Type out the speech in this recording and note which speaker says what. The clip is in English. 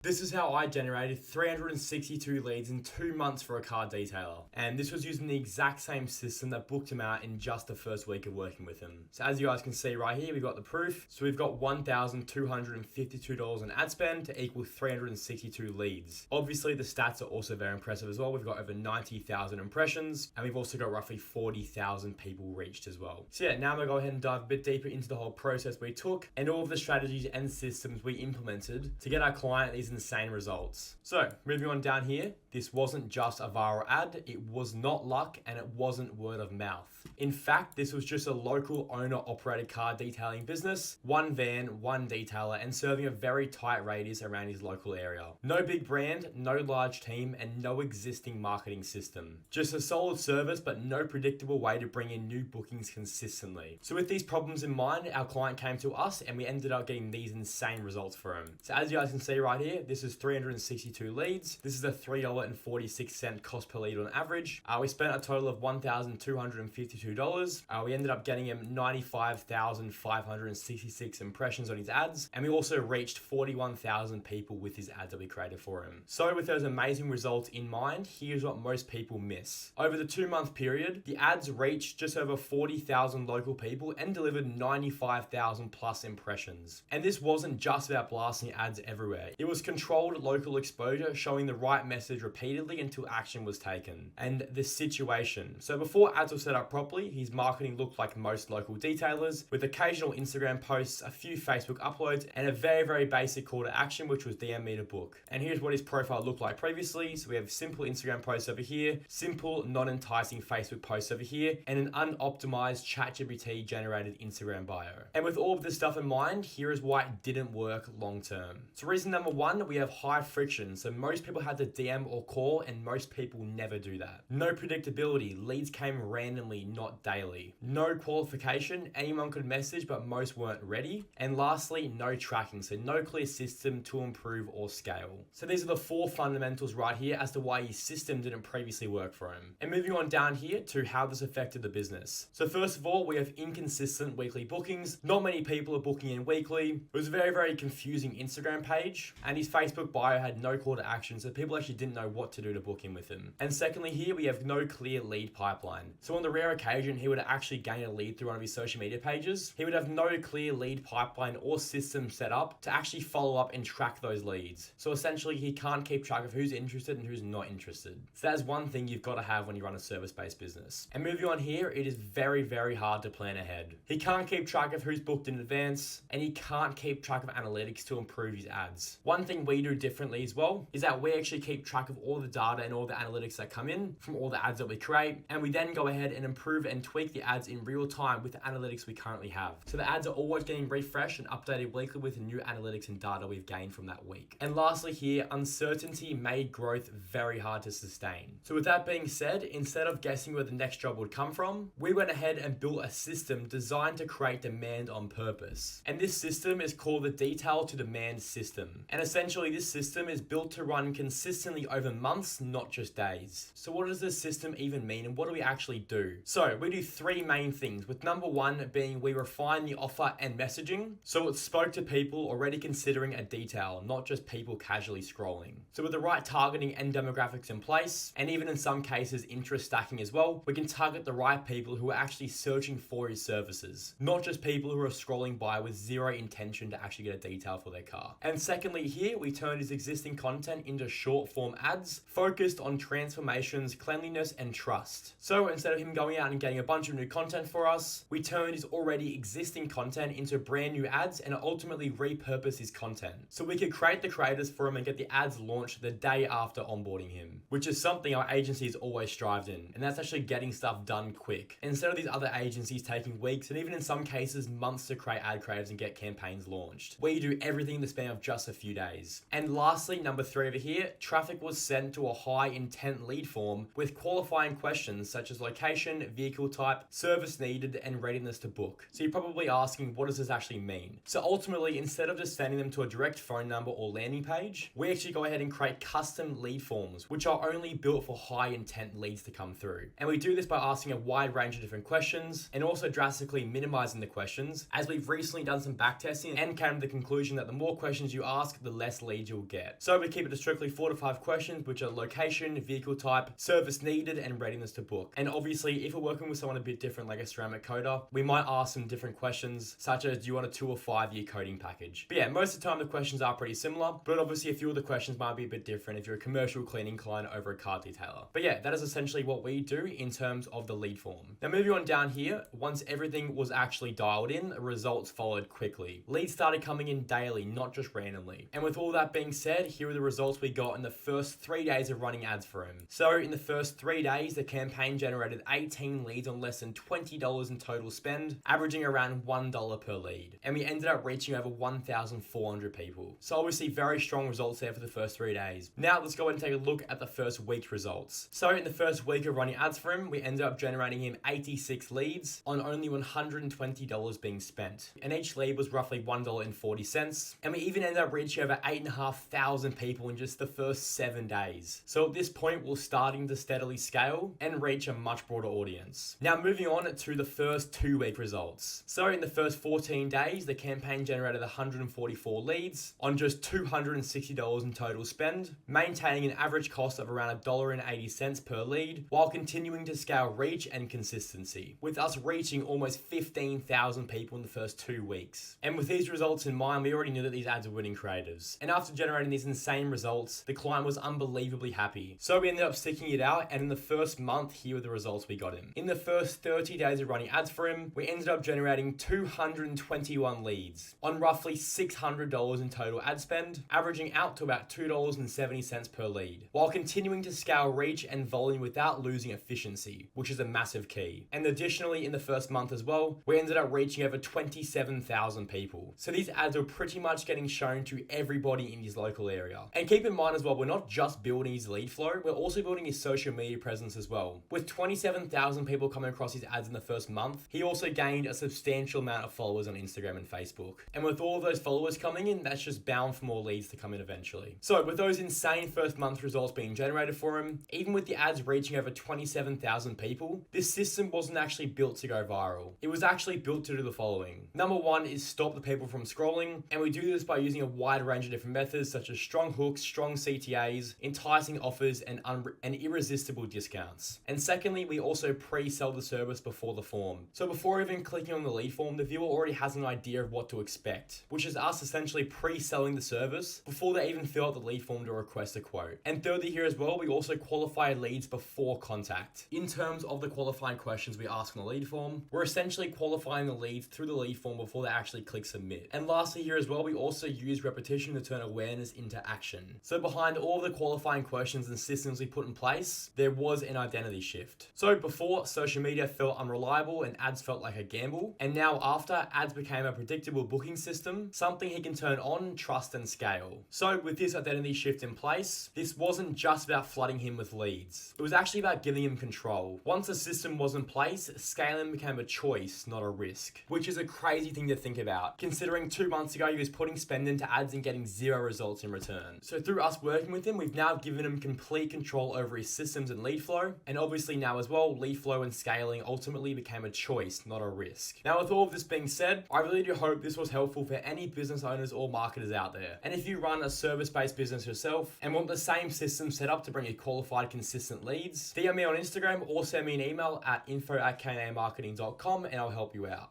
Speaker 1: This is how I generated 362 leads in 2 months for a car detailer. And this was using the exact same system that booked him out in just the first week of working with him. So as you guys can see right here, we've got the proof. So we've got $1,252 in ad spend to equal 362 leads. Obviously the stats are also very impressive as well. We've got over 90,000 impressions and we've also got roughly 40,000 people reached as well. So yeah, now I'm gonna go ahead and dive a bit deeper into the whole process we took and all of the strategies and systems we implemented to get our client these insane results. So moving on down here, this wasn't just a viral ad, it was not luck and it wasn't word of mouth. In fact, this was just a local owner-operated car detailing business, one van, one detailer, and serving a very tight radius around his local area. No big brand, no large team, and no existing marketing system. Just a solid service, but no predictable way to bring in new bookings consistently. So with these problems in mind, our client came to us and we ended up getting these insane results for him. So as you guys can see right here, this is 362 leads. This is a $3.46 cost per lead on average. We spent a total of $1,252. We ended up getting him 95,566 impressions on his ads, and we also reached 41,000 people with his ads that we created for him. So with those amazing results in mind, here's what most people miss. Over the 2-month period, the ads reached just over 40,000 local people and delivered 95,000 plus impressions. And this wasn't just about blasting ads everywhere. It was controlled local exposure, showing the right message repeatedly until action was taken. And the situation. So before ads were set up properly, his marketing looked like most local detailers, with occasional Instagram posts, a few Facebook uploads, and a very, very basic call to action, which was DM me to book. And here's what his profile looked like previously. So we have simple Instagram posts over here, simple, non-enticing Facebook posts over here, and an unoptimized ChatGPT generated Instagram bio. And with all of this stuff in mind, here is why it didn't work long term. So reason number one, we have high friction. So most people had to DM or call, and most people never do that. No predictability. Leads came randomly, not daily. No qualification. Anyone could message, but most weren't ready. And lastly, no tracking. So no clear system to improve or scale. So these are the 4 fundamentals right here as to why his system didn't previously work for him. And moving on down here to how this affected the business. So first of all, we have inconsistent weekly bookings. Not many people are booking in weekly. It was a very, very confusing Instagram page, and his Facebook bio had no call to action, so people actually didn't know what to do to book in with him. And secondly, here we have no clear lead pipeline. So on the rare occasion he would actually gain a lead through one of his social media pages, he would have no clear lead pipeline or system set up to actually follow up and track those leads. So essentially he can't keep track of who's interested and who's not interested. So that's one thing you've got to have when you run a service-based business. And moving on here, it is very, very hard to plan ahead. He can't keep track of who's booked in advance, and he can't keep track of analytics to improve his ads. One thing we do differently as well is that we actually keep track of all the data and all the analytics that come in from all the ads that we create, and we then go ahead and improve and tweak the ads in real time with the analytics we currently have. So the ads are always getting refreshed and updated weekly with the new analytics and data we've gained from that week. And lastly here, uncertainty made growth very hard to sustain. So with that being said, instead of guessing where the next job would come from, we went ahead and built a system designed to create demand on purpose. And this system is called the detail to demand system. And essentially this system is built to run consistently over months, not just days. So what does this system even mean and what do we actually do? So we do 3 main things, with number 1 being we refine the offer and messaging so it spoke to people already considering a detail, not just people casually scrolling. So with the right targeting and demographics in place, and even in some cases interest stacking as well, we can target the right people who are actually searching for his services, not just people who are scrolling by with zero intention to actually get a detail for their car. And secondly here, we turned his existing content into short form ads focused on transformations, cleanliness, and trust. So instead of him going out and getting a bunch of new content for us, we turned his already existing content into brand new ads and ultimately repurpose his content. So we could create the creators for him and get the ads launched the day after onboarding him, which is something our agency has always strived in, and that's actually getting stuff done quick. Instead of these other agencies taking weeks and even in some cases months to create ad creatives and get campaigns launched, we do everything in the span of just a few days. And lastly, number 3 over here, traffic was sent to a high intent lead form with qualifying questions such as location, vehicle type, service needed, and readiness to book. So you're probably asking, what does this actually mean? So ultimately, instead of just sending them to a direct phone number or landing page, we actually go ahead and create custom lead forms, which are only built for high intent leads to come through. And we do this by asking a wide range of different questions and also drastically minimizing the questions, as we've recently done some backtesting and came to the conclusion that the more questions you ask, the less less leads you'll get. So we keep it to strictly 4 to 5 questions, which are location, vehicle type, service needed, and readiness to book. And obviously, if we're working with someone a bit different, like a ceramic coder, we might ask some different questions, such as, do you want a 2 or 5 year coding package? But yeah, most of the time the questions are pretty similar, but obviously a few of the questions might be a bit different if you're a commercial cleaning client over a car detailer. But yeah, that is essentially what we do in terms of the lead form. Now moving on down here, once everything was actually dialed in, results followed quickly. Leads started coming in daily, not just randomly. And with all that being said, here are the results we got in the first 3 days of running ads for him. So in the first 3 days, the campaign generated 18 leads on less than $20 in total spend, averaging around $1 per lead. And we ended up reaching over 1,400 people. So obviously very strong results there for the first 3 days. Now let's go ahead and take a look at the first week's results. So in the first week of running ads for him, we ended up generating him 86 leads on only $120 being spent. And each lead was roughly $1.40. And we even ended up reaching over 8,500 people in just the first 7 days. So at this point, we're starting to steadily scale and reach a much broader audience. Now moving on to the first 2-week results. So in the first 14 days, the campaign generated 144 leads on just $260 in total spend, maintaining an average cost of around $1.80 per lead, while continuing to scale reach and consistency, with us reaching almost 15,000 people in the first 2 weeks. And with these results in mind, we already knew that these ads were winning creatives. And after generating these insane results, the client was unbelievably happy. So we ended up sticking it out, and in the first month, here were the results we got him. In the first 30 days of running ads for him, we ended up generating 221 leads on roughly $600 in total ad spend, averaging out to about $2.70 per lead, while continuing to scale reach and volume without losing efficiency, which is a massive key. And additionally, in the first month as well, we ended up reaching over 27,000 people. So these ads were pretty much getting shown to everybody in his local area. And keep in mind as well, we're not just building his lead flow, we're also building his social media presence as well. With 27,000 people coming across his ads in the first month, he also gained a substantial amount of followers on Instagram and Facebook. And with all of those followers coming in, that's just bound for more leads to come in eventually. So with those insane first month results being generated for him, even with the ads reaching over 27,000 people, this system wasn't actually built to go viral. It was actually built to do the following. Number one is stop the people from scrolling, and we do this by using a wide range of different methods such as strong hooks, strong CTAs, enticing offers, and irresistible discounts. And secondly, we also pre-sell the service before the form. So before even clicking on the lead form, the viewer already has an idea of what to expect, which is us essentially pre-selling the service before they even fill out the lead form to request a quote. And thirdly here as well, we also qualify leads before contact. In terms of the qualifying questions we ask on the lead form, we're essentially qualifying the leads through the lead form before they actually click submit. And lastly here as well, we also use repetition to turn awareness into action. So behind all the qualifying questions and systems we put in place, there was an identity shift. So before, social media felt unreliable and ads felt like a gamble. And now after, ads became a predictable booking system, something he can turn on, trust, and scale. So with this identity shift in place, this wasn't just about flooding him with leads. It was actually about giving him control. Once the system was in place, scaling became a choice, not a risk, which is a crazy thing to think about, considering 2 months ago he was putting spend into ads and getting 0 results in return. So through us working with him, we've now given him complete control over his systems and lead flow, and obviously now as well, lead flow and scaling ultimately became a choice, not a risk. Now with all of this being said, I really do hope this was helpful for any business owners or marketers out there. And if you run a service-based business yourself and want the same system set up to bring you qualified, consistent leads, DM me on Instagram or send me an email at info@knamarketing.com and I'll help you out.